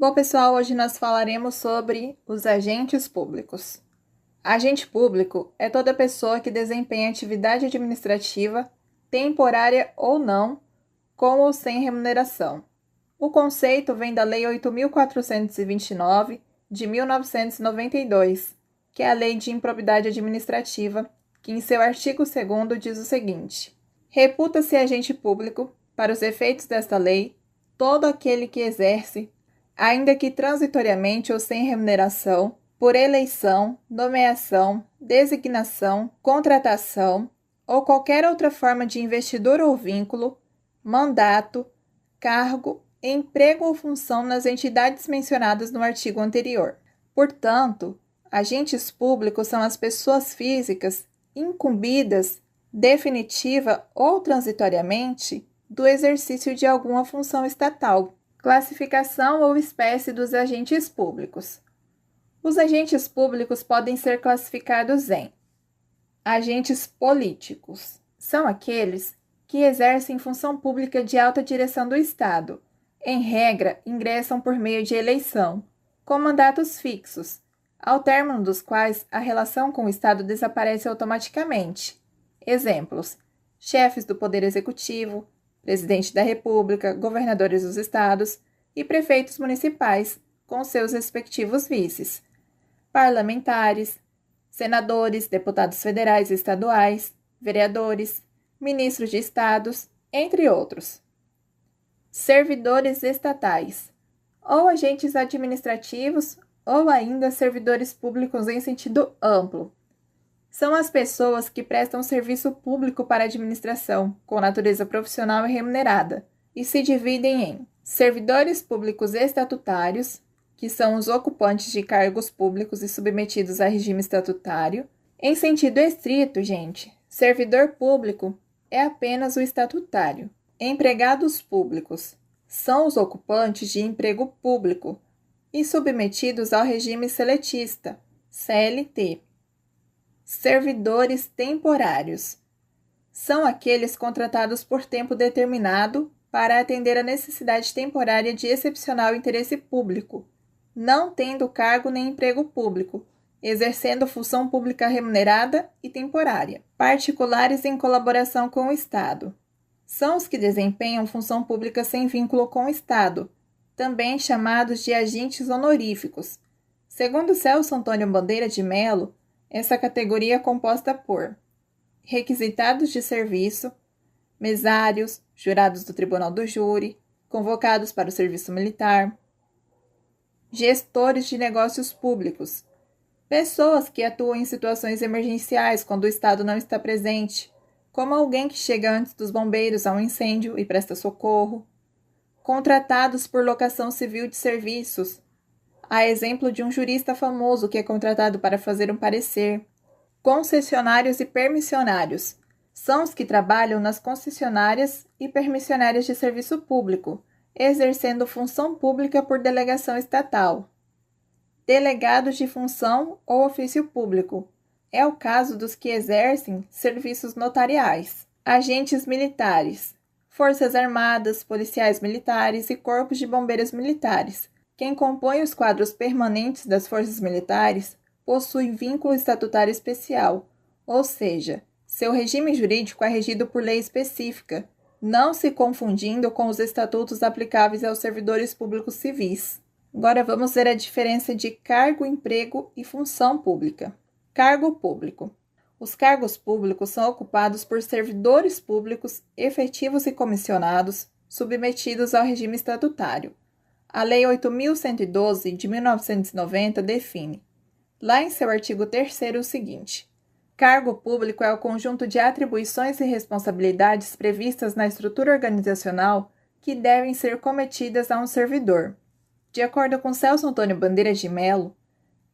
Bom, pessoal, hoje nós falaremos sobre os agentes públicos. Agente público é toda pessoa que desempenha atividade administrativa, temporária ou não, com ou sem remuneração. O conceito vem da Lei 8.429, de 1992, que é a Lei de Improbidade Administrativa, que em seu artigo 2º diz o seguinte: reputa-se agente público, para os efeitos desta lei, todo aquele que exerce, ainda que transitoriamente ou sem remuneração, por eleição, nomeação, designação, contratação ou qualquer outra forma de investidura ou vínculo, mandato, cargo, emprego ou função nas entidades mencionadas no artigo anterior. Portanto, agentes públicos são as pessoas físicas incumbidas, definitiva ou transitoriamente, do exercício de alguma função estatal. Classificação ou espécie dos agentes públicos. Os agentes públicos podem ser classificados em agentes políticos. São aqueles que exercem função pública de alta direção do Estado. Em regra, ingressam por meio de eleição, com mandatos fixos, ao término dos quais a relação com o Estado desaparece automaticamente. Exemplos: chefes do Poder Executivo, presidente da República, governadores dos estados e prefeitos municipais, com seus respectivos vices, parlamentares, senadores, deputados federais e estaduais, vereadores, ministros de estados, entre outros. Servidores estatais, ou agentes administrativos, ou ainda servidores públicos em sentido amplo. São as pessoas que prestam serviço público para a administração, com natureza profissional e remunerada, e se dividem em servidores públicos estatutários, que são os ocupantes de cargos públicos e submetidos a regime estatutário. Em sentido estrito, gente, servidor público é apenas o estatutário. Empregados públicos são os ocupantes de emprego público e submetidos ao regime seletista, CLT. Servidores temporários são aqueles contratados por tempo determinado para atender a necessidade temporária de excepcional interesse público, não tendo cargo nem emprego público, exercendo função pública remunerada e temporária. Particulares em colaboração com o Estado são os que desempenham função pública sem vínculo com o Estado, também chamados de agentes honoríficos. Segundo Celso Antônio Bandeira de Mello, essa categoria é composta por requisitados de serviço, mesários, jurados do Tribunal do Júri, convocados para o serviço militar, gestores de negócios públicos, pessoas que atuam em situações emergenciais quando o Estado não está presente, como alguém que chega antes dos bombeiros a um incêndio e presta socorro, contratados por locação civil de serviços, a exemplo de um jurista famoso que é contratado para fazer um parecer. Concessionários e permissionários são os que trabalham nas concessionárias e permissionárias de serviço público, exercendo função pública por delegação estatal. Delegados de função ou ofício público é o caso dos que exercem serviços notariais. Agentes militares, forças armadas, policiais militares e corpos de bombeiros militares. Quem compõe os quadros permanentes das forças militares possui vínculo estatutário especial, ou seja, seu regime jurídico é regido por lei específica, não se confundindo com os estatutos aplicáveis aos servidores públicos civis. Agora vamos ver a diferença de cargo, emprego e função pública. Cargo público. Os cargos públicos são ocupados por servidores públicos efetivos e comissionados, submetidos ao regime estatutário. A Lei 8.112, de 1990, define, lá em seu artigo 3º, o seguinte: cargo público é o conjunto de atribuições e responsabilidades previstas na estrutura organizacional que devem ser cometidas a um servidor. De acordo com Celso Antônio Bandeira de Mello,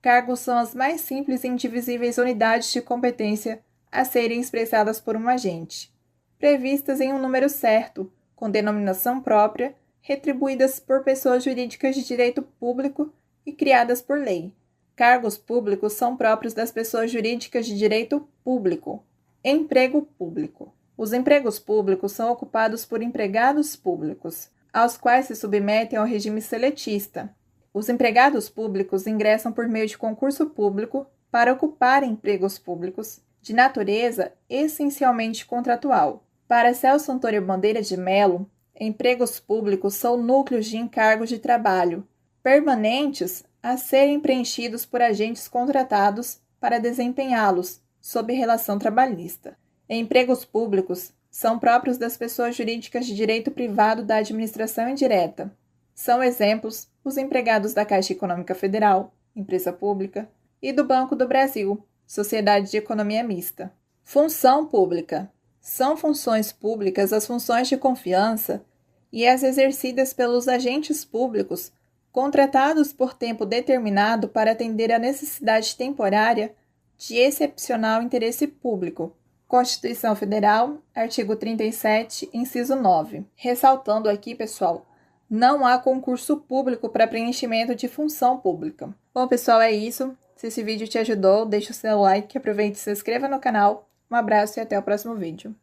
cargos são as mais simples e indivisíveis unidades de competência a serem expressadas por um agente, previstas em um número certo, com denominação própria, retribuídas por pessoas jurídicas de direito público e criadas por lei. Cargos públicos são próprios das pessoas jurídicas de direito público. Emprego público. Os empregos públicos são ocupados por empregados públicos, aos quais se submetem ao regime seletista. Os empregados públicos ingressam por meio de concurso público para ocupar empregos públicos de natureza essencialmente contratual. Para Celso Antônio Bandeira de Mello, empregos públicos são núcleos de encargos de trabalho permanentes a serem preenchidos por agentes contratados para desempenhá-los sob relação trabalhista. Empregos públicos são próprios das pessoas jurídicas de direito privado da administração indireta. São exemplos os empregados da Caixa Econômica Federal, empresa pública, e do Banco do Brasil, sociedade de economia mista. Função pública. São funções públicas as funções de confiança e as exercidas pelos agentes públicos contratados por tempo determinado para atender à necessidade temporária de excepcional interesse público. Constituição Federal, artigo 37, inciso 9. Ressaltando aqui, pessoal, não há concurso público para preenchimento de função pública. Bom, pessoal, é isso. Se esse vídeo te ajudou, deixe o seu like, aproveite e se inscreva no canal. Um abraço e até o próximo vídeo.